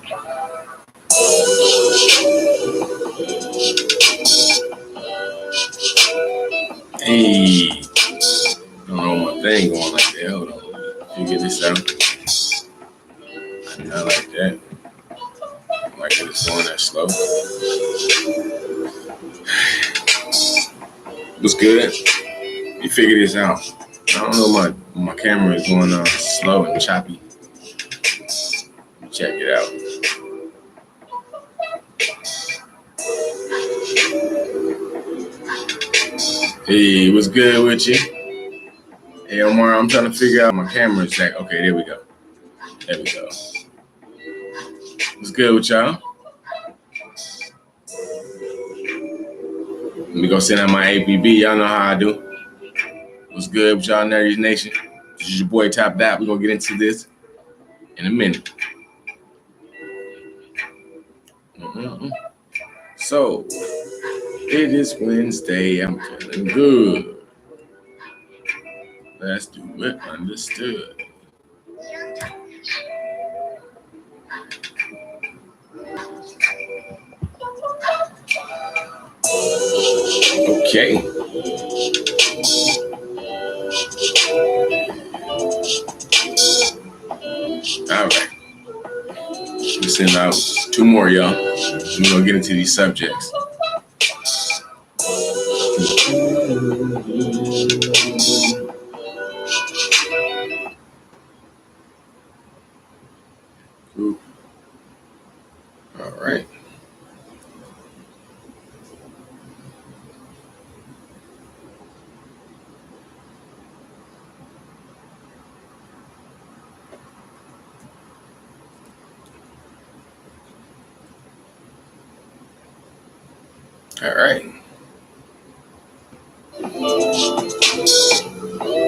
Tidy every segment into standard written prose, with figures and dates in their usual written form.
Hey, I don't know my thing going like that. Hold on. Figure this out. Not like that. I like it it's going that slow. What's good? You figure this out. I don't know my camera is going slow and choppy. Check it out. Hey, what's good with you? Hey, Omar, I'm trying to figure out my camera is back. Okay, there we go. There we go. What's good with y'all? Let me go send out my APB. Y'all know how I do. What's good with y'all, Nerdy's Nation? This is your boy Top Dot. We're going to get into this in a minute. So, it is Wednesday. I'm feeling good. Let's do it. Understood. Okay. All right. We send out 2 more, y'all. We're going to get into these subjects. Ooh. All right. All right.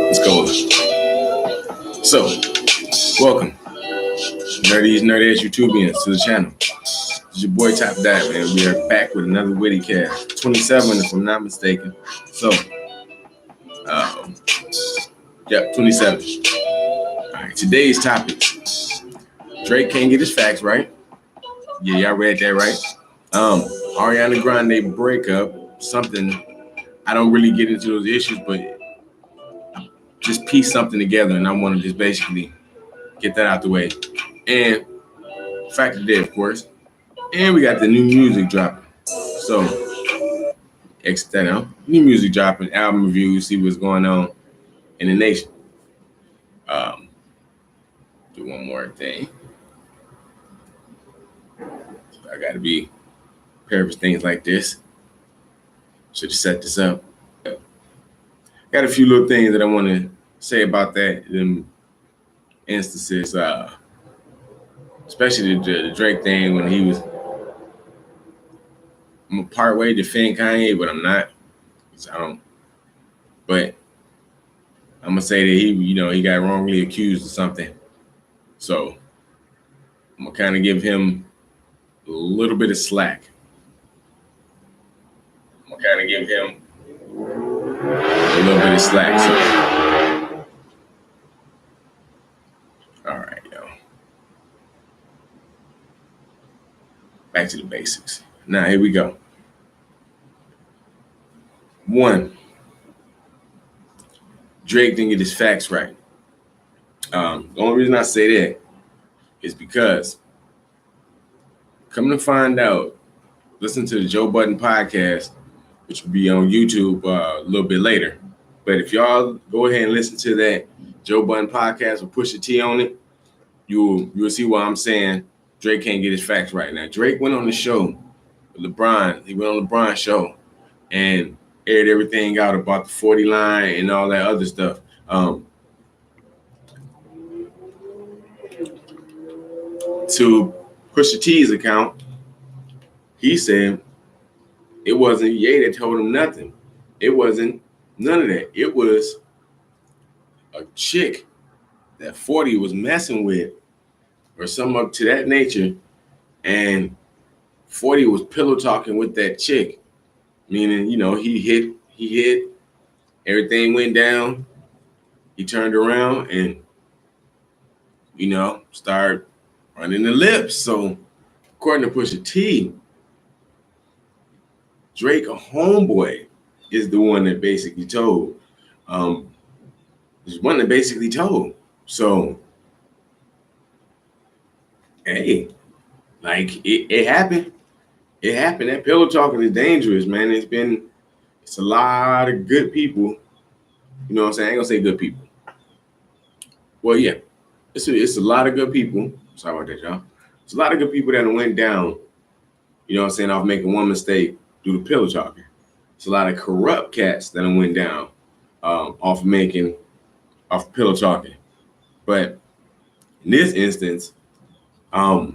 Let's go. So, welcome, nerdy YouTubians, to the channel. This is your boy Top Dot, man. We are back with another WhittyCast, 27, if I'm not mistaken. So, 27. All right, today's topic: Drake can't get his facts right. Yeah, y'all read that right. Ariana Grande breakup, something. I don't really get into those issues, but just piece something together, and I want to just basically get that out the way. And fact of the day, of course. And we got the new music dropping. So, exit that out. New music dropping, album review, see what's going on in the nation. Do one more thing. I got to be prepared for things like this. Should have set this up. Got a few little things that I want to say about that in instances, especially the Drake thing when he was. I'm a part way defend Kanye, but I'm not. I don't. But I'm gonna say that he got wrongly accused of something. So I'm gonna kind of give him a little bit of slack. So, all right, yo. Back to the basics. Now here we go. 1, Drake didn't get his facts right. The only reason I say that is because, come to find out, listen to the Joe Budden podcast, which will be on YouTube a little bit later. But if y'all go ahead and listen to that Joe Budden podcast with Pusha T on it, you'll see why I'm saying Drake can't get his facts right. Now, Drake went on the show with LeBron. He went on LeBron's show and aired everything out about the 40 line and all that other stuff. To Pusha T's account, he said it wasn't Ye that told him nothing. It wasn't none of that. It was a chick that 40 was messing with or something up to that nature, and 40 was pillow talking with that chick, meaning, he hit, everything went down, he turned around and, started running the lips. So according to Pusha T, Drake, a homeboy, is the one that basically told. Is one that basically told. So, hey, like it happened. It happened. That pillow talking is dangerous, man. It's a lot of good people. You know what I'm saying? I ain't gonna say good people. Well, yeah, it's a lot of good people. Sorry about that, y'all. It's a lot of good people that went down. You know what I'm saying? Off making one mistake due to pillow talking. It's a lot of corrupt cats that went down off pillow talking. But in this instance, pillow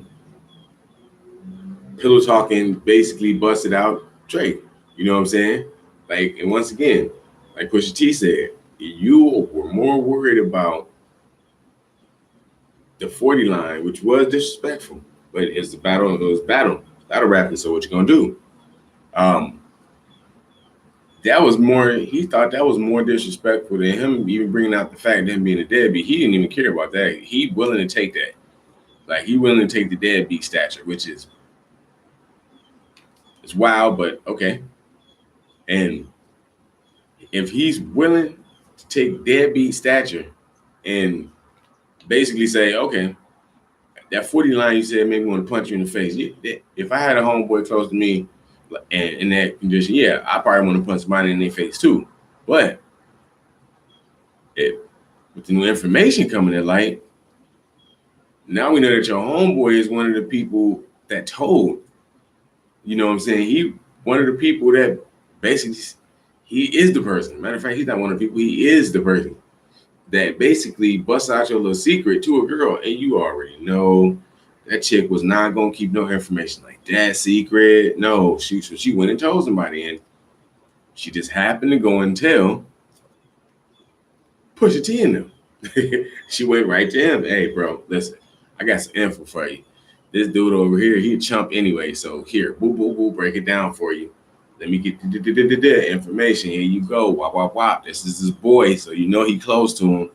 talking basically busted out Drake. You know what I'm saying? Like, and once again, like Pusha T said, you were more worried about the 40 line, which was disrespectful, but it's the battle. It was battle rapping. So what you gonna do? That was more. He thought that was more disrespectful than him even bringing out the fact that him being a deadbeat. He didn't even care about that. He willing to take that. Like, he willing to take the deadbeat stature, which is it's wild, but okay. And if he's willing to take deadbeat stature and basically say, okay, that 40 line you said made me want to punch you in the face. If I had a homeboy close to me and in that condition, yeah, I probably want to punch somebody in their face too. But with the new information coming to light, now we know that your homeboy is one of the people that told. You know what I'm saying? He one of the people that basically he is the person. Matter of fact, he's not one of the people. He is the person that basically busts out your little secret to a girl, and you already know that chick was not gonna keep no information like that secret. No, she went and told somebody, and she just happened to go and tell Pusha T in them. She went right to him. Hey, bro, listen, I got some info for you. This dude over here, he a chump anyway. So here, boo, boo, boo, break it down for you. Let me get the information. Here you go. Wop, wop, wop. This is his boy. So you know he close to him.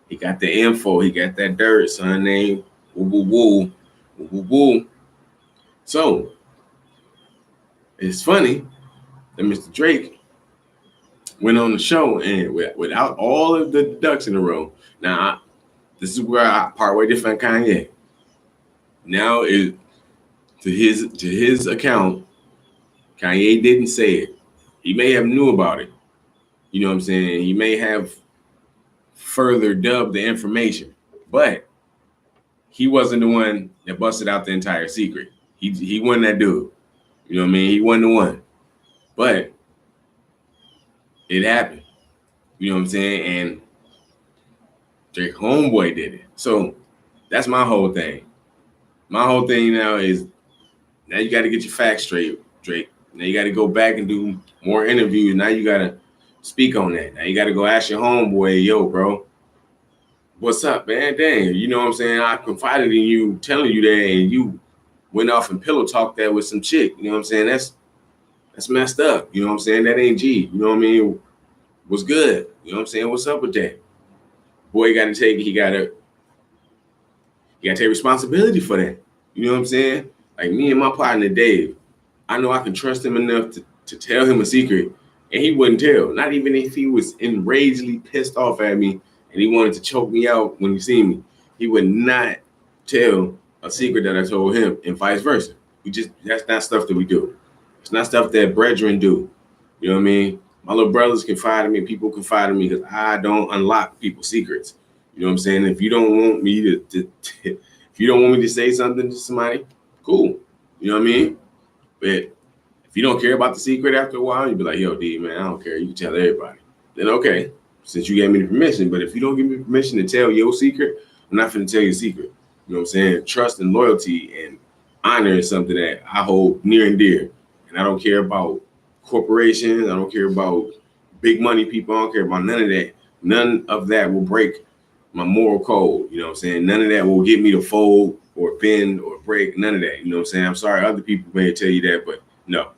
He got the info. He got that dirt. Son name. Woo, woo, woo. Woo, woo, woo. So it's funny that Mr. Drake went on the show and without all of the ducks in a row. Now, this is where I part way different Kanye. Now is to his account, Kanye didn't say it. He may have knew about it. You know what I'm saying? He may have further dubbed the information, but he wasn't the one that busted out the entire secret. He wasn't that dude. You know what I mean? He wasn't the one. But it happened. You know what I'm saying? And Drake homeboy did it. So that's my whole thing. My whole thing now is now you got to get your facts straight, Drake. Now you got to go back and do more interviews. Now you got to speak on that. Now you got to go ask your homeboy, yo, bro, what's up, man? Dang, you know what I'm saying? I confided in you, telling you that, and you went off and pillow talked that with some chick. You know what I'm saying? That's messed up. You know what I'm saying? That ain't G. You know what I mean? What's good? You know what I'm saying? What's up with that? Boy, got to take it. He got to take responsibility for that. You know what I'm saying? Like me and my partner, Dave, I know I can trust him enough to tell him a secret, and he wouldn't tell. Not even if he was enragedly pissed off at me and he wanted to choke me out when he seen me. He would not tell a secret that I told him, and vice versa. That's not stuff that we do. It's not stuff that brethren do. You know what I mean? My little brothers confide in me, people confide in me because I don't unlock people's secrets. You know what I'm saying? If you don't want me if you don't want me to say something to somebody, cool. You know what I mean? But if you don't care about the secret after a while, you be like, yo, D, man, I don't care. You can tell everybody. Then okay, since you gave me the permission. But if you don't give me permission to tell your secret, I'm not going to tell you a secret. You know what I'm saying? Trust and loyalty and honor is something that I hold near and dear. And I don't care about corporations. I don't care about big money people. I don't care about none of that. None of that will break my moral code. You know what I'm saying? None of that will get me to fold or bend or break. None of that. You know what I'm saying? I'm sorry other people may tell you that, but no.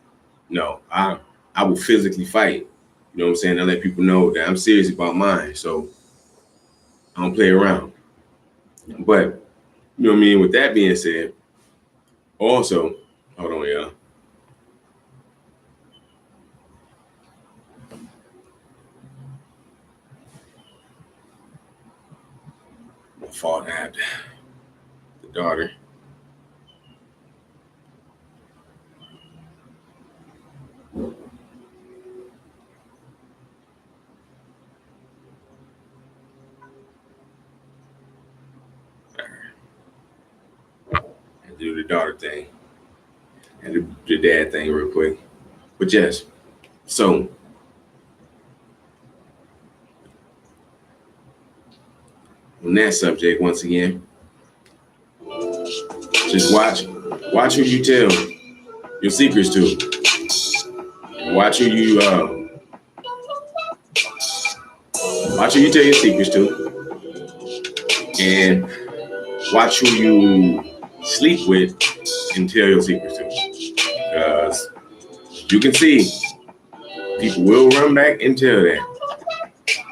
I will physically fight. You know what I'm saying? I let people know that I'm serious about mine. So I don't play around. But, you know what I mean? With that being said, Also, hold on, y'all. My fault, I had the daughter. Do the daughter thing and the dad thing real quick. But yes, so on that subject, once again, just watch who you tell your secrets to. Watch who you tell your secrets to, and watch who you sleep with and tell your secrets to. Because you can see people will run back and tell that.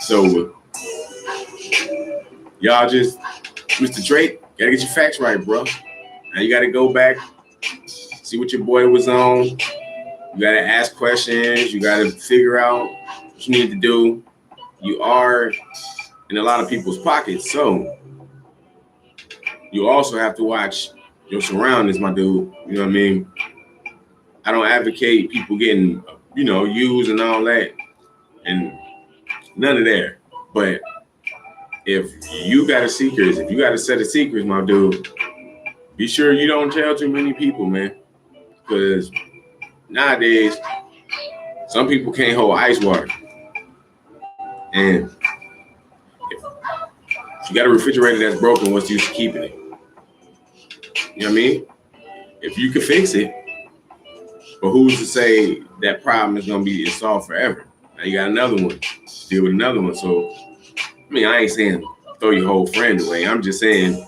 So y'all just, Mr. Drake, gotta get your facts right, bro. Now you gotta go back, see what your boy was on. You gotta ask questions. You gotta figure out what you need to do. You are in a lot of people's pockets, so you also have to watch your surroundings, my dude. You know what I mean? I don't advocate people getting, used and all that, and none of that. But if you got a secret, if you got a set of secrets, my dude, be sure you don't tell too many people, man. Because nowadays, some people can't hold ice water. And if you got a refrigerator that's broken, what's the use of keeping it? You know what I mean? If you can fix it, but who's to say that problem is going to be solved forever? Now you got another one, deal with another one. So, I mean, I ain't saying throw your whole friend away. I'm just saying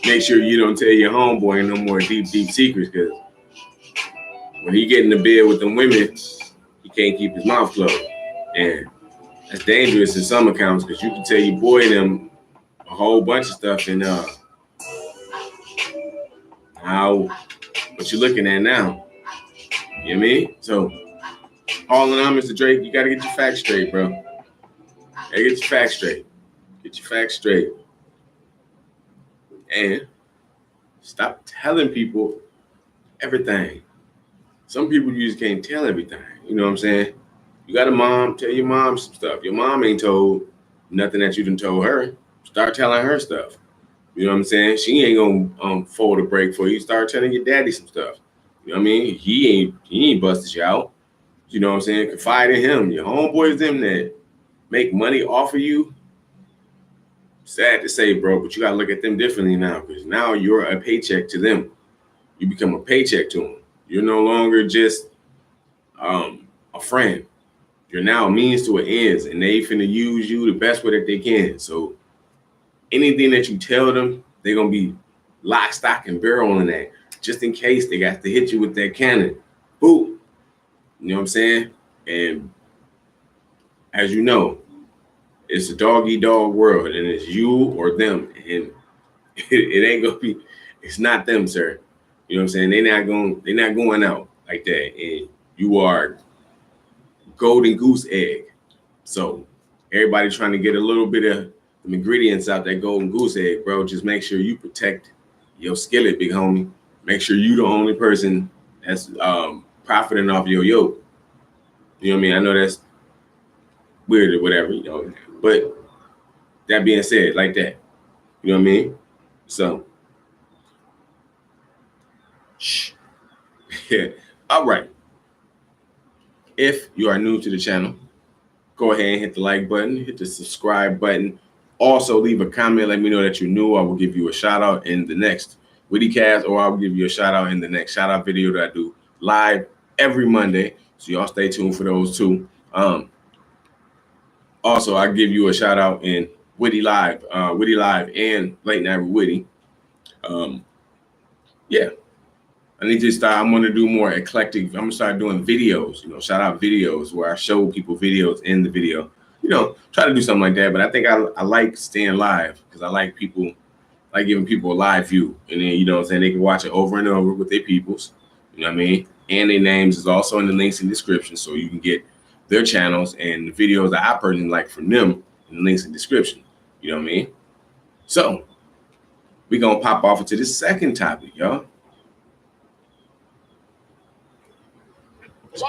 make sure you don't tell your homeboy no more deep secrets, because when he get in the bed with them women, he can't keep his mouth closed. And that's dangerous in some accounts, because you can tell your boy them a whole bunch of stuff, and what you're looking at now. You know what I mean? So, all in all, Mr. Drake, you got to get your facts straight, bro. Get your facts straight. Get your facts straight. And stop telling people everything. Some people you just can't tell everything. You know what I'm saying? You got a mom, tell your mom some stuff. Your mom ain't told nothing that you done told her. Start telling her stuff. You know what I'm saying? She ain't gonna fold a break for you. Start telling your daddy some stuff. You know what I mean? He ain't busted you out. You know what I'm saying? Confide in him. Your homeboys, them that make money off of you. Sad to say, bro, but you gotta look at them differently now, because now you're a paycheck to them. You become a paycheck to them. You're no longer just a friend. You're now a means to an ends, and they finna use you the best way that they can. So anything that you tell them, they're gonna be lock, stock, and barrel in that, just in case they got to hit you with that cannon. Boom. You know what I'm saying? And as you know, it's a dog-eat-dog world, and it's you or them, and it ain't gonna be. It's not them, sir. You know what I'm saying? They're not going out like that, and you are golden goose egg. So everybody trying to get a little bit of the ingredients out that golden goose egg, bro. Just make sure you protect your skillet, big homie. Make sure you the only person that's profiting off your yoke. You know what I mean? I know that's weird or whatever, but that being said, like that, you know what I mean? So, yeah. All right. If you are new to the channel, go ahead and hit the like button, hit the subscribe button. Also, leave a comment. Let me know that you're new. I will give you a shout out in the next WhittyCast, or I'll give you a shout out in the next shout out video that I do live every Monday. So y'all stay tuned for those two. Also, I give you a shout out in Whitty Live and Late Night with Whitty. Yeah. I need to start. I'm going to do more eclectic. I'm going to start doing videos, shout out videos where I show people videos in the video. Try to do something like that. But I think I like staying live, because I like people like giving people a live view, and then you know what I'm saying, they can watch it over and over with their peoples. You know what I mean? And their names is also in the links in the description, so you can get their channels and the videos that I personally like from them in the links in the description. You know what I mean? So we're gonna pop off into the second topic, y'all.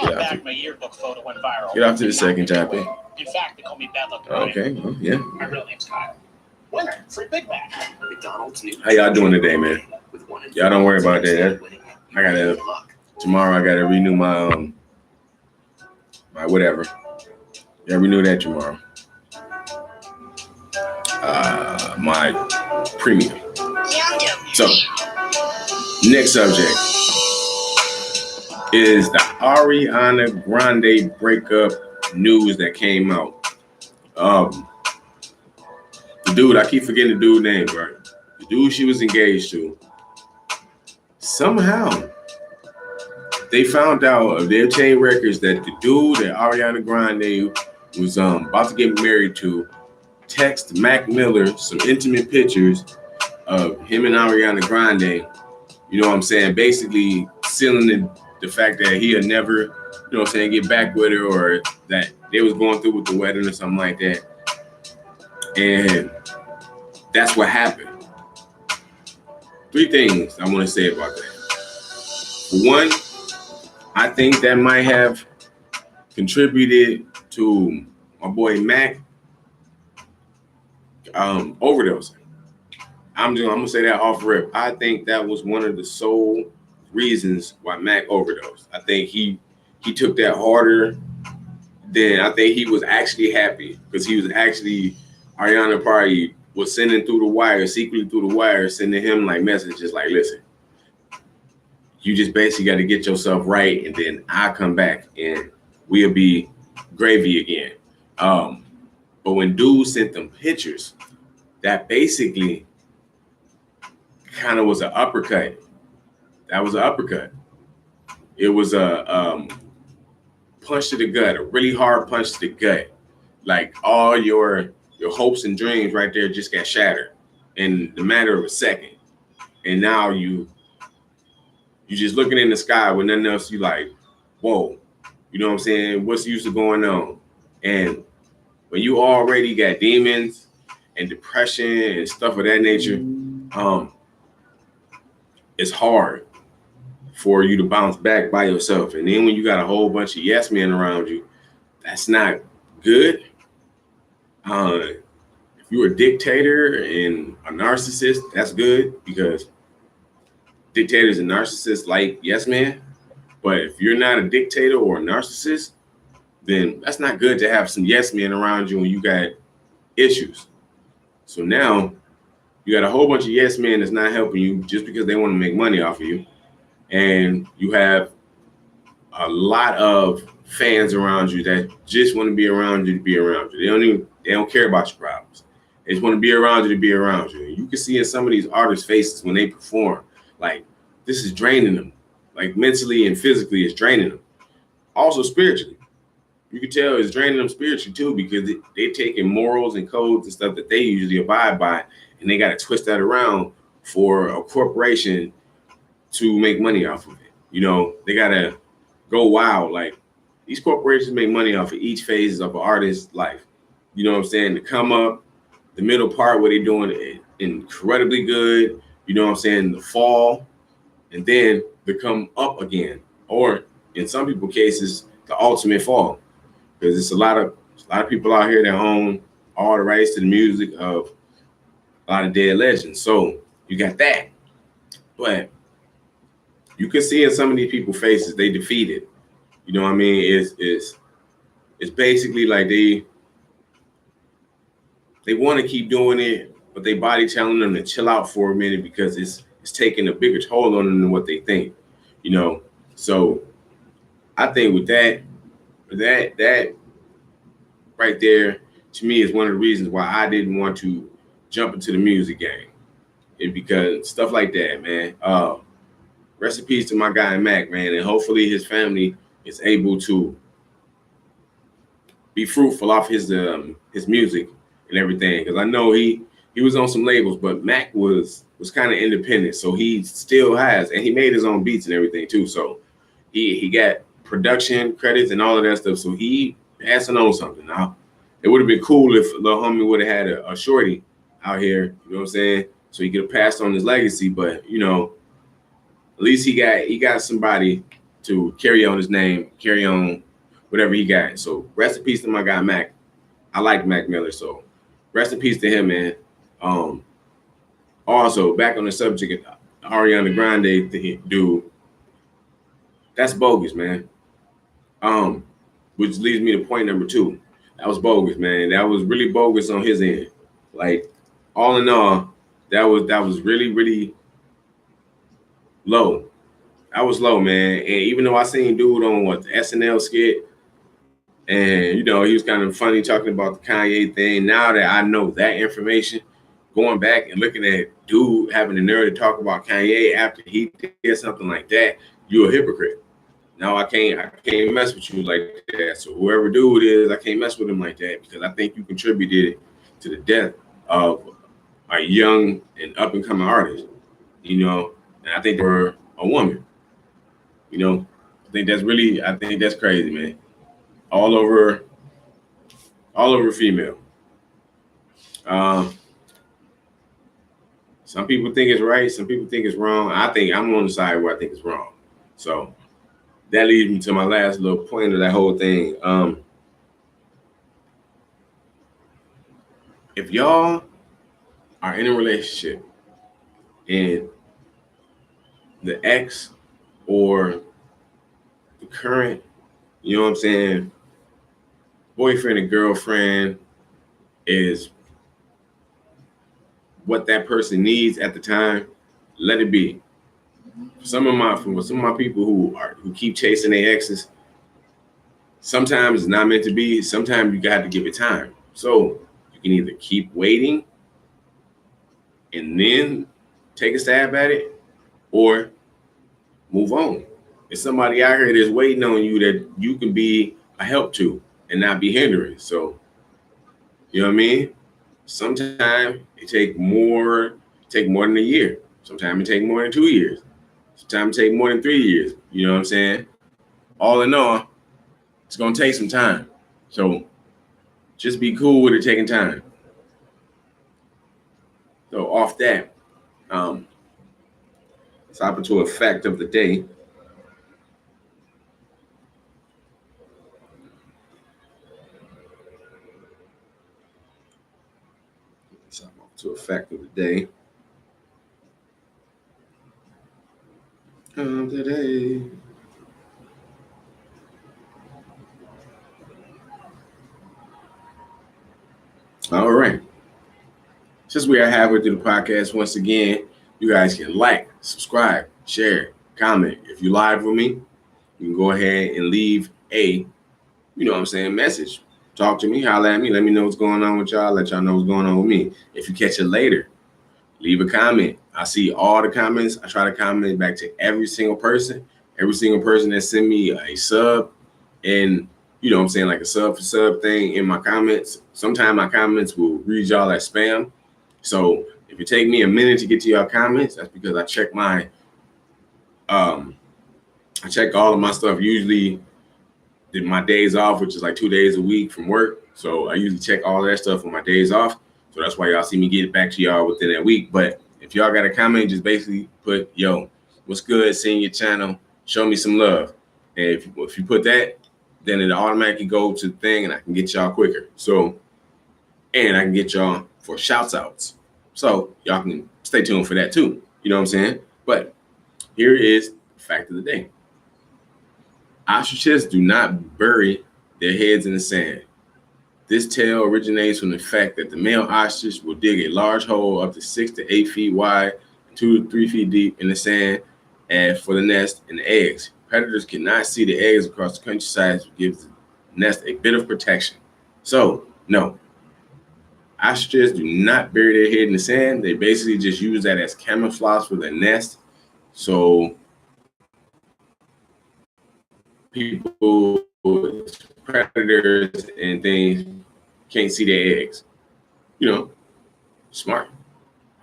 Back, my yearbook photo went viral. Get off to the second topic. In fact, they call me Bad Luck. Okay, well, yeah. My real name's Kyle. Winner, free Big Mac. McDonald's new. How y'all doing today, man? Y'all don't worry about that. I gotta tomorrow. I gotta renew my my whatever. Yeah, renew that tomorrow. My premium. So, next subject is the Ariana Grande breakup news that came out. The dude, I keep forgetting the dude's name, right? The dude she was engaged to. Somehow, they found out of their chain records that the dude that Ariana Grande was about to get married to text Mac Miller some intimate pictures of him and Ariana Grande. You know what I'm saying? Basically sealing the fact that he had never, you know what I'm saying, get back with her, or that they was going through with the wedding or something like that. And that's what happened. 3 things I want to say about that. For one, I think that might have contributed to my boy Mac overdosing. I'm gonna say that off rip. I think that was one of the sole reasons why Mac overdosed. I think he took that harder than I think he was actually happy, because he was actually, Ariana probably was sending through the wire, secretly through the wire, sending him like messages like, listen, you just basically got to get yourself right, and then I'll come back and we'll be gravy again. But when dude sent them pictures, that basically kind of was an uppercut. That was an uppercut. It was a punch to the gut, a really hard punch to the gut. Like all your hopes and dreams right there just got shattered in the matter of a second. And now you just looking in the sky with nothing else. You like, whoa, you know what I'm saying? What's the use of going on? And when you already got demons and depression and stuff of that nature, it's hard for you to bounce back by yourself. And then when you got a whole bunch of yes men around you, that's not good. If you're a dictator and a narcissist, that's good, because dictators and narcissists like yes men. But if you're not a dictator or a narcissist, then that's not good to have some yes men around you when you got issues. So now you got a whole bunch of yes men that's not helping you just because they want to make money off of you. And you have a lot of fans around you that just want to be around you to be around you. They don't care about your problems. They just want to be around you to be around you. And you can see in some of these artists' faces when they perform, like, this is draining them. Like mentally and physically, it's draining them. Also spiritually. You can tell it's draining them spiritually too, because they're taking morals and codes and stuff that they usually abide by, and they got to twist that around for a corporation to make money off of it. You know, they got to go wild. Like, these corporations make money off of each phase of an artist's life. You know what I'm saying? To come up, the middle part where they're doing it incredibly good, you know what I'm saying, the fall, and then to come up again. Or in some people's cases, the ultimate fall. Because it's a lot of people out here that own all the rights to the music of a lot of dead legends. So you got that. But you can see in some of these people's faces, they defeated. You know what I mean? It's basically like they want to keep doing it, but their body telling them to chill out for a minute, because it's taking a bigger toll on them than what they think. You know? So I think with that right there, to me, is one of the reasons why I didn't want to jump into the music game. And because stuff like that, man. Rest in peace to my guy Mac, man, and hopefully his family is able to be fruitful off his music and everything. Because I know he he was on some labels, but Mac was kind of independent, so he still has, and he made his own beats and everything too. So he got production credits and all of that stuff. So he passing on something. Now, it would have been cool if Lil Homie would have had a shorty out here, you know what I'm saying? So he could have passed on his legacy, but you know, at least he got somebody to carry on his name, carry on whatever he got. So rest in peace to my guy Mac. I like Mac Miller, so rest in peace to him, man. Also, back on the subject of Ariana Grande dude, that's bogus, man. Which leads me to point number 2. That was bogus, man. That was really bogus on his end. Like, all in all, that was really, really low. That was low, man. And even though I seen dude on the SNL skit, and you know, he was kind of funny talking about the Kanye thing. Now that I know that information, going back and looking at dude having the nerve to talk about Kanye after he did something like that, you're a hypocrite. No, I can't mess with you like that. So whoever dude is, I can't mess with him like that because I think you contributed to the death of a young and up and coming artist. You know, and I think they were a woman. You know, I think that's crazy, man. All over female. Some people think it's right, some people think it's wrong. I think I'm on the side where I think it's wrong. So that leads me to my last little point of that whole thing. If y'all are in a relationship and the ex or the current, you know what I'm saying, boyfriend and girlfriend is what that person needs at the time, let it be. For some of my people who keep chasing their exes, sometimes it's not meant to be. Sometimes you got to give it time. So you can either keep waiting and then take a stab at it, or move on. There's somebody out here that's waiting on you that you can be a help to and not be hindering. So, you know what I mean? Sometimes it take more than a year. Sometimes it take more than 2 years. Sometimes it take more than 3 years. You know what I'm saying? All in all, it's gonna take some time. So just be cool with it taking time. So off that, let's hop into a fact of the day. Let's hop to a fact of the day. Today. All right. Since we are halfway through the podcast, once again, you guys can like, subscribe, share, comment. If you live with me, you can go ahead and leave a, you know what I'm saying, message. Talk to me, holler at me, let me know what's going on with y'all, let y'all know what's going on with me. If you catch it later, leave a comment. I see all the comments. I try to comment back to every single person that send me a sub, and you know what I'm saying, like a sub for sub thing in my comments. Sometimes my comments will read y'all as spam. So if it take me a minute to get to your comments, that's because I check I check all of my stuff usually in my days off, which is like 2 days a week from work. So I usually check all that stuff on my days off. So that's why y'all see me get it back to y'all within that week. But if y'all got a comment, just basically put, yo, what's good? Seeing your channel. Show me some love. And if you put that, then it automatically go to the thing and I can get y'all quicker. So, and I can get y'all for shouts outs. So y'all can stay tuned for that too. You know what I'm saying? But here is the fact of the day. Ostriches do not bury their heads in the sand. This tale originates from the fact that the male ostrich will dig a large hole up to 6 to 8 feet wide, 2 to 3 feet deep in the sand, and for the nest and the eggs. Predators cannot see the eggs across the countryside, which gives the nest a bit of protection. So, no. Ostriches do not bury their head in the sand. They basically just use that as camouflage for their nest. So people, predators and things can't see their eggs. You know, Smart.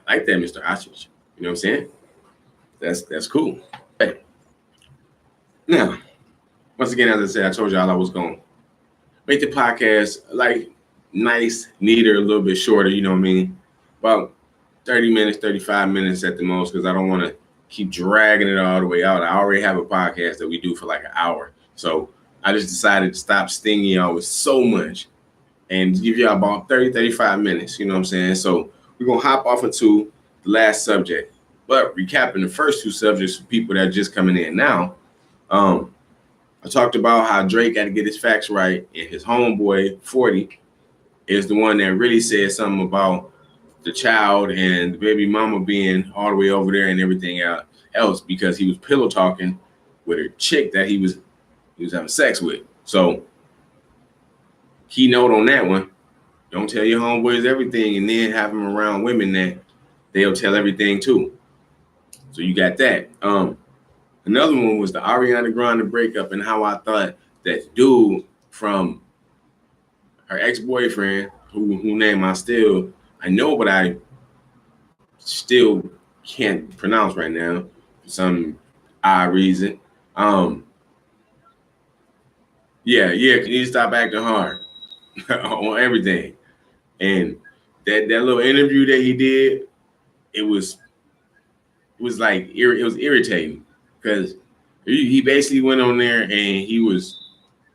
I like that, Mr. Ostrich. You know what I'm saying? That's cool. Hey. Now, once again, as I said, I told y'all I was going to make the podcast like nice, neater, a little bit shorter, you know what I mean? About 30 minutes, 35 minutes at the most, because I don't want to keep dragging it all the way out. I already have a podcast that we do for like an hour. So I just decided to stop stinging y'all with so much and give y'all about 30, 35 minutes, you know what I'm saying? So we're going to hop off into the last subject. But recapping the first two subjects for people that are just coming in now, I talked about how Drake got to get his facts right, and his homeboy, 40, is the one that really said something about the child and the baby mama being all the way over there and everything else because he was pillow talking with a chick that he was having sex with. So, keynote on that one, don't tell your homeboys everything and then have them around women that they'll tell everything too. So you got that. Another one was the Ariana Grande breakup and how I thought that dude from her ex-boyfriend, who name I know, but I still can't pronounce right now for some odd reason. Can you stop acting hard on everything? And that little interview that he did, it was irritating because he basically went on there and he was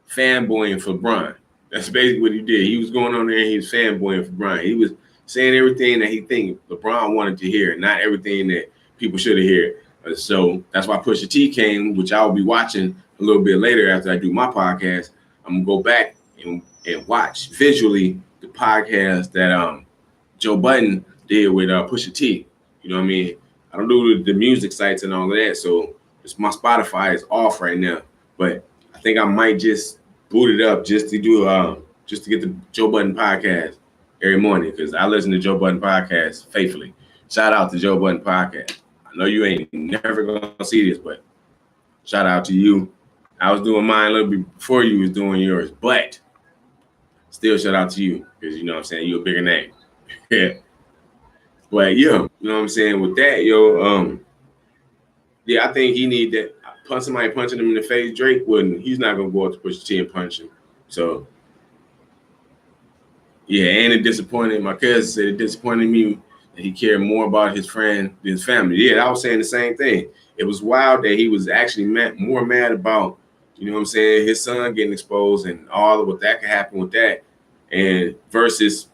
fanboying for Bron. That's basically what he did. He was going on there and he was fanboying for Bron. He was saying everything that he think LeBron wanted to hear, not everything that people should have heard. So that's why Pusha T came, which I'll be watching a little bit later after I do my podcast. I'm gonna go back and watch visually the podcast that Joe Budden did with Pusha T. You know what I mean? I don't do the music sites and all of that, so my Spotify is off right now. But I think I might just boot it up just to get the Joe Budden podcast every morning because I listen to Joe Budden podcast faithfully. Shout out to Joe Budden podcast. I know you ain't never gonna see this, but shout out to you. I was doing mine a little bit before you was doing yours, but still shout out to you because you know what I'm saying, you're a bigger name. Yeah. But yeah, you know what I'm saying? With that, I think he need that. Somebody punching him in the face. Drake wouldn't. He's not gonna go up to Pusha T and punch him. So yeah, and it disappointed. My cousin said it disappointed me that he cared more about his friend than his family. Yeah, I was saying the same thing. It was wild that he was actually more mad about, you know what I'm saying, his son getting exposed and all of what that could happen with that, and versus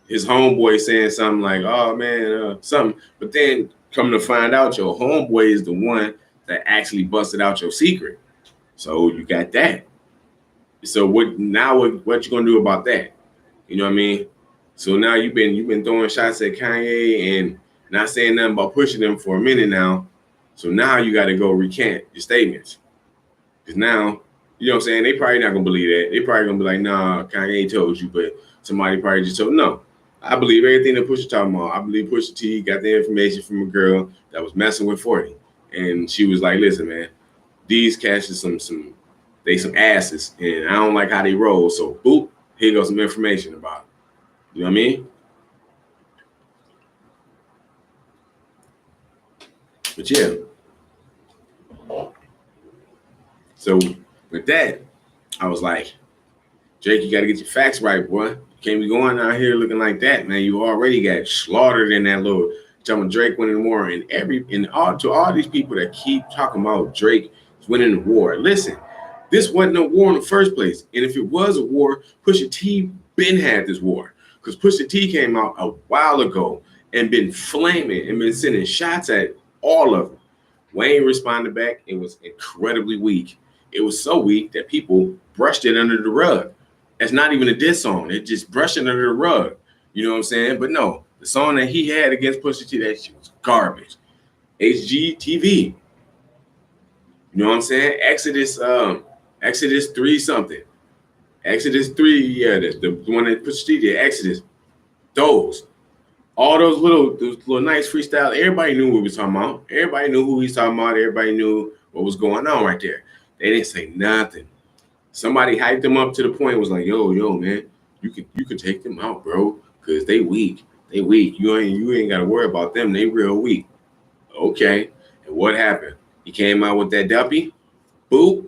his homeboy saying something like, "Oh man, something." But then coming to find out, your homeboy is the one that actually busted out your secret. So you got that. So what you gonna do about that? You know what I mean? So now you've been throwing shots at Kanye and not saying nothing about pushing them for a minute now. So now you got to go recant your statements. Because now, you know what I'm saying, they probably not gonna believe that. They probably gonna be like, "Nah, Kanye told you," but somebody probably just told. No, I believe everything that Pusha talking about. I believe Pusha T got the information from a girl that was messing with 40. And she was like, "Listen, man, these cats is some asses, and I don't like how they roll. So, boop, here goes some information about it." You know what I mean? But yeah. So with that, I was like, "Jake, you got to get your facts right, boy. You can't be going out here looking like that, man. You already got slaughtered in that little." Talking Drake winning the war, and to all these people that keep talking about Drake winning the war. Listen, this wasn't a war in the first place, and if it was a war, Pusha T been had this war because Pusha T came out a while ago and been flaming and been sending shots at all of them. Wayne responded back. It was incredibly weak. It was so weak that people brushed it under the rug. It's not even a diss song. It just brushed it under the rug. You know what I'm saying? But no. The song that he had against Pusha T, that shit was garbage. HGTV. You know what I'm saying? Exodus 3 something. Exodus 3, yeah, the one that Pusha T did, Exodus. All those little nice freestyle, everybody knew what we was talking about. Everybody knew who he's talking about. Everybody knew what was going on right there. They didn't say nothing. Somebody hyped them up to the point was like, yo, man, you can take them out, bro, because they weak. They weak. You ain't got to worry about them. They real weak. Okay. And what happened? He came out with that duppy. Boop.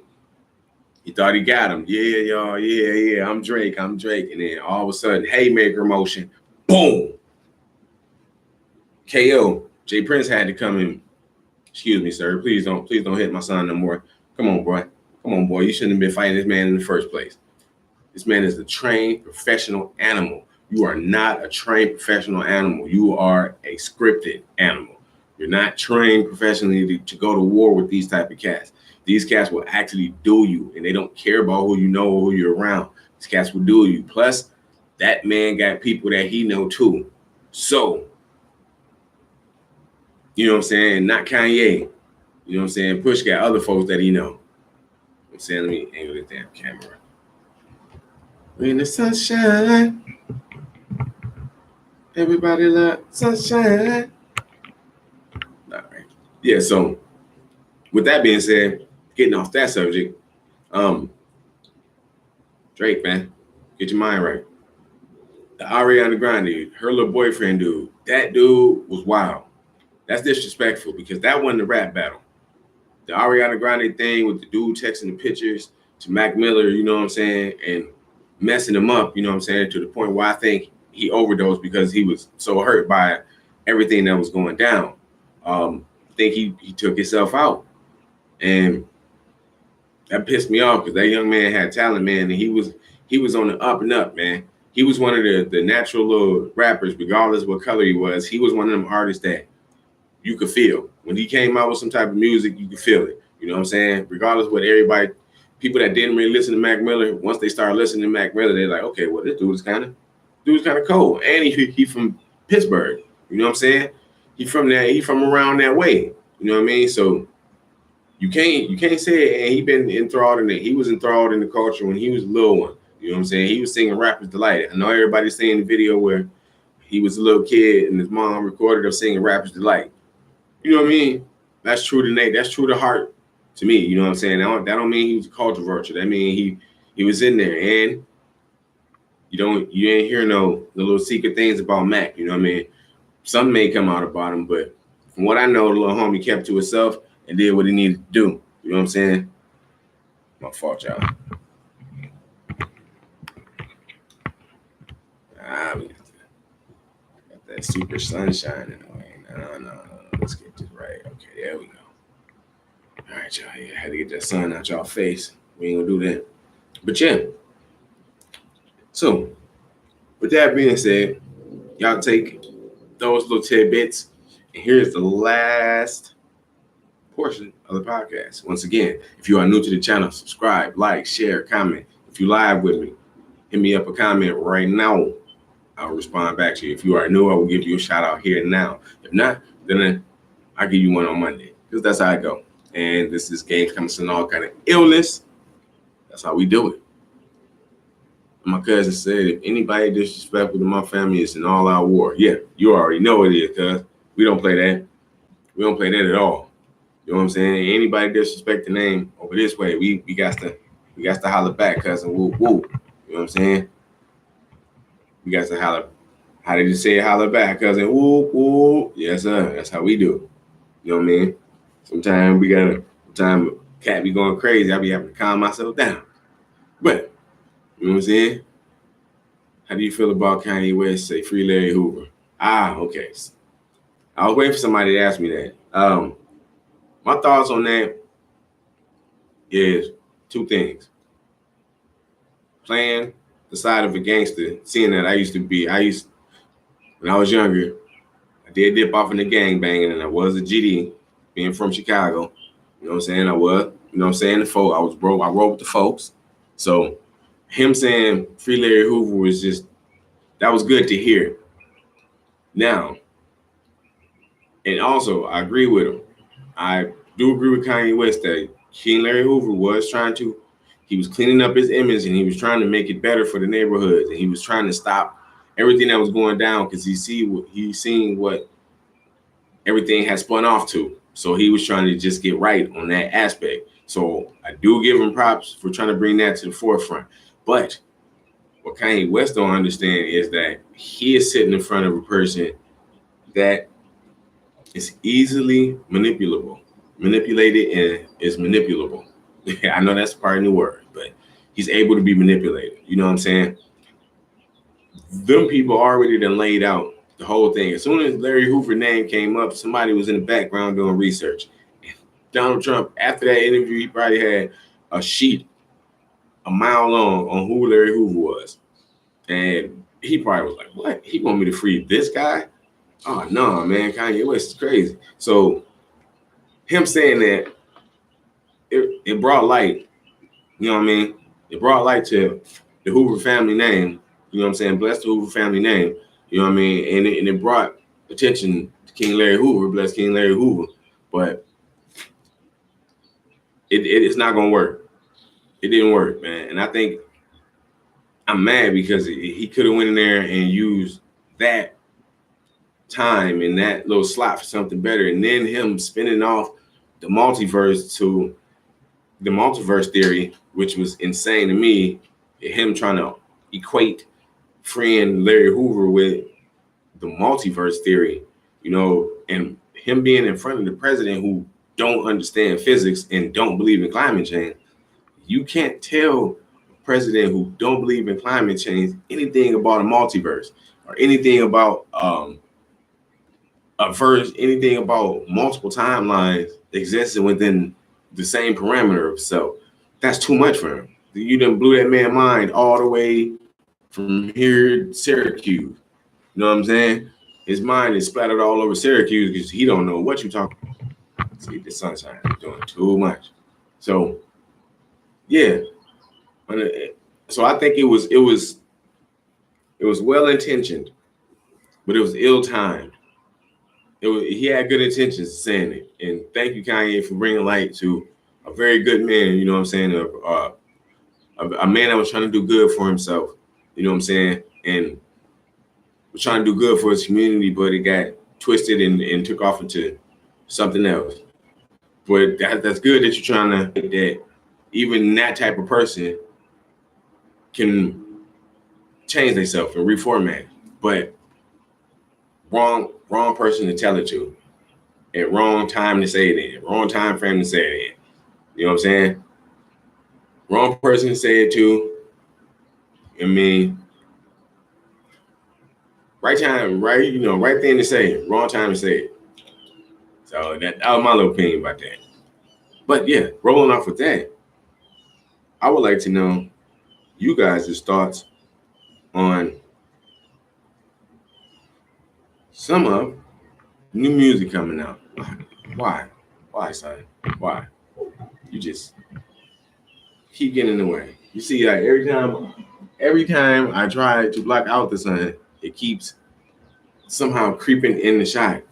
He thought he got him. Yeah, y'all. Yeah. I'm Drake. And then all of a sudden, haymaker motion. Boom. KO. Jay Prince had to come in. Excuse me, sir. Please don't hit my son no more. Come on, boy. You shouldn't have been fighting this man in the first place. This man is a trained professional animal. You are not a trained professional animal. You are a scripted animal. You're not trained professionally to go to war with these type of cats. These cats will actually do you, and they don't care about who you know or who you're around. These cats will do you. Plus, that man got people that he know too. So, you know what I'm saying? Not Kanye. You know what I'm saying? Push got other folks that he know. I'm saying, let me angle this damn camera. When the sunshine, everybody love sunshine. All right. Yeah, so with that being said, getting off that subject, Drake, man, get your mind right. The Ariana Grande, her little boyfriend dude, that dude was wild. That's disrespectful because that wasn't the rap battle. The Ariana Grande thing with the dude texting the pictures to Mac Miller, you know what I'm saying, and messing him up, you know what I'm saying, to the point where I think he overdosed because he was so hurt by everything that was going down. I think he took himself out. And that pissed me off because that young man had talent, man, and he was on the up and up, man. He was one of the natural little rappers, regardless of what color he was. He was one of them artists that you could feel. When he came out with some type of music, you could feel it. You know what I'm saying? Regardless of what everybody, people that didn't really listen to Mac Miller, once they started listening to Mac Miller, they're like, okay, well, this dude is kind of cold. And he from Pittsburgh. You know what I'm saying? He from around that way. You know what I mean? So you can't say it. And he been enthralled in it. He was enthralled in the culture when he was a little one. You know what I'm saying? He was singing Rapper's Delight. I know everybody's seeing the video where he was a little kid and his mom recorded him singing Rapper's Delight. You know what I mean? That's true to Nate. That's true to heart to me. You know what I'm saying? That don't mean he was a culture vulture. That mean he was in there. And you ain't hear the little secret things about Mac. You know what I mean? Something may come out about him, but from what I know, the little homie kept to himself and did what he needed to do. You know what I'm saying? My fault, y'all. We got that super sunshine in the way. No. Let's get this right. Okay, there we go. All right, y'all. Yeah, I had to get that sun out y'all face. We ain't gonna do that. But yeah. So, with that being said, y'all take those little tidbits, and here's the last portion of the podcast. Once again, if you are new to the channel, subscribe, like, share, comment. If you live with me, hit me up a comment right now. I'll respond back to you. If you are new, I will give you a shout out here now. If not, then I'll give you one on Monday, because that's how I go. And this is Games Coming from all kind of illness. That's how we do it. My cousin said, if anybody disrespectful to my family, it's an all-out war. Yeah, you already know it is, cuz we don't play that. We don't play that at all. You know what I'm saying? Anybody disrespect the name over this way, we got to holler back, cousin. Woo woo. You know what I'm saying? We got to holler. How did you say it? Holler back, cousin. Woo woo. Yes, sir. That's how we do. You know what I mean? Sometimes cat be going crazy. I be having to calm myself down. But you know what I'm saying? How do you feel about Kanye West say free Larry Hoover? Okay. I was waiting for somebody to ask me that. My thoughts on that is two things. Playing the side of a gangster, seeing that when I was younger, I did dip off in the gang banging, and I was a GD, being from Chicago. You know what I'm saying? I was, you know what I'm saying? The folk, I rolled with the folks. So him saying free Larry Hoover was that was good to hear. Now, and also I agree with him. I do agree with Kanye West that King Larry Hoover he was cleaning up his image, and he was trying to make it better for the neighborhoods, and he was trying to stop everything that was going down because he's seeing what everything has spun off to. So he was trying to just get right on that aspect. So I do give him props for trying to bring that to the forefront. But what Kanye West don't understand is that he is sitting in front of a person that is easily manipulated and is manipulable. I know that's part of the word, but he's able to be manipulated. You know what I'm saying? Them people already done laid out the whole thing. As soon as Larry Hoover's name came up, somebody was in the background doing research. Donald Trump, after that interview, he probably had a sheet a mile long on who Larry Hoover was. And he probably was like, what? He want me to free this guy? Oh, no, man, Kanye West is crazy. So him saying that, it brought light, you know what I mean? It brought light to the Hoover family name, you know what I'm saying? Bless the Hoover family name, you know what I mean? And it brought attention to King Larry Hoover, bless King Larry Hoover. But it's not going to work. It didn't work, man. And I think I'm mad because he could have went in there and used that time in that little slot for something better. And then him spinning off the multiverse to the multiverse theory, which was insane to me. Him trying to equate freeing Larry Hoover with the multiverse theory, you know, and him being in front of the president who don't understand physics and don't believe in climate change. You can't tell a president who don't believe in climate change anything about a multiverse or anything about a verse, anything about multiple timelines existing within the same parameter. So that's too much for him. You done blew that man's mind all the way from here to Syracuse. You know what I'm saying? His mind is splattered all over Syracuse because he don't know what you're talking about. See, the sunshine is doing too much. So yeah. So I think it was well intentioned, but it was ill timed. He had good intentions saying it, and thank you, Kanye, for bringing light to a very good man. You know what I'm saying? A man that was trying to do good for himself. You know what I'm saying? And was trying to do good for his community, but it got twisted and took off into something else. But that's good that you're trying to that even that type of person can change themselves and reformat. But wrong person to tell it to, at wrong time to say it in, wrong time frame to say it in. You know what I'm saying? Wrong person to say it to. I mean, right time, right, you know, right thing to say it, wrong time to say it. So that was my little opinion about that. But yeah, rolling off with that, I would like to know you guys' thoughts on some of new music coming out. Why? Why, son? Why? You just keep getting in the way. You see, like every time I try to block out the sun, it keeps somehow creeping in the shot.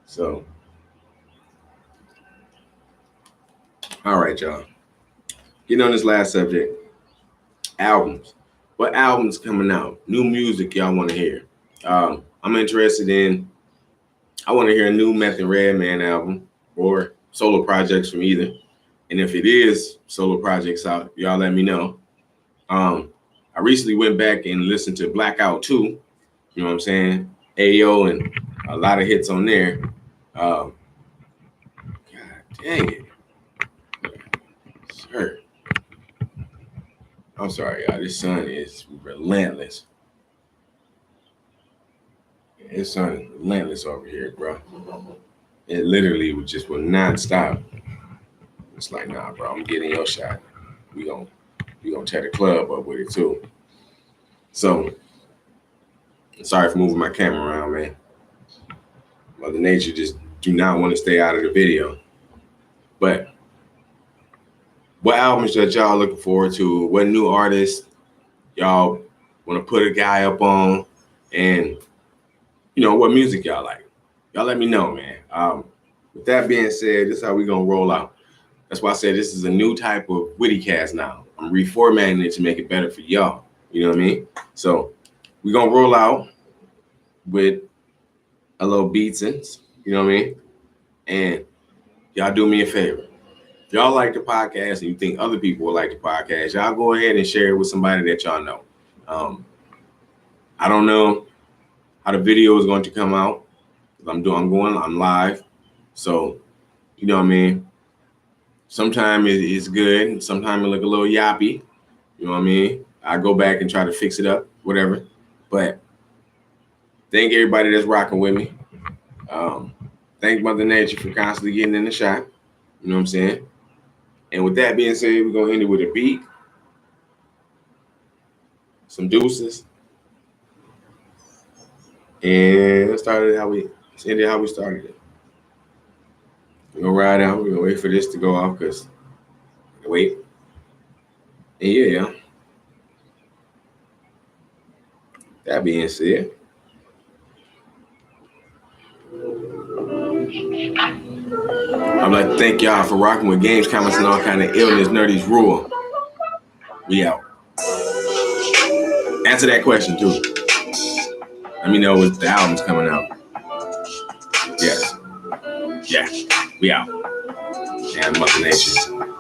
So, all right, y'all. Getting on this last subject, albums. What albums coming out? New music y'all want to hear? I'm interested in. I want to hear a new Meth and Redman album or solo projects from either. And if it is solo projects out, y'all let me know. I recently went back and listened to Blackout 2. You know what I'm saying? Ayo and a lot of hits on there. God dang it. Sir. I'm sorry, y'all. This sun is relentless. This sun is relentless over here, bro. It literally will not stop. It's like, nah, bro, I'm getting your shot. We gonna tear the club up with it too. So, sorry for moving my camera around, man. Mother Nature just do not want to stay out of the video. But what albums that y'all looking forward to? What new artists y'all want to put a guy up on? And, you know, what music y'all like? Y'all let me know, man. With that being said, this is how we going to roll out. That's why I said this is a new type of WhittyCast now. I'm reformatting it to make it better for y'all. You know what I mean? So we're going to roll out with a little beatsins. You know what I mean? And y'all do me a favor. If y'all like the podcast and you think other people will like the podcast, y'all go ahead and share it with somebody that y'all know. I don't know how the video is going to come out. I'm live. So, you know what I mean? Sometimes it's good. Sometimes it look a little yappy. You know what I mean? I go back and try to fix it up, whatever. But thank everybody that's rocking with me. Thank Mother Nature for constantly getting in the shot. You know what I'm saying? And with that being said, we're gonna end it with a beat, some deuces, and end it how we started it. We're gonna ride out. We're gonna wait for this to go off because wait. And yeah. That being said, I'd like to thank y'all for rocking with games, comments, and all kind of illness, nerdies rule. We out. Answer that question too. Let me know when the album's coming out. Yes. Yeah. We out. And Mother Nature.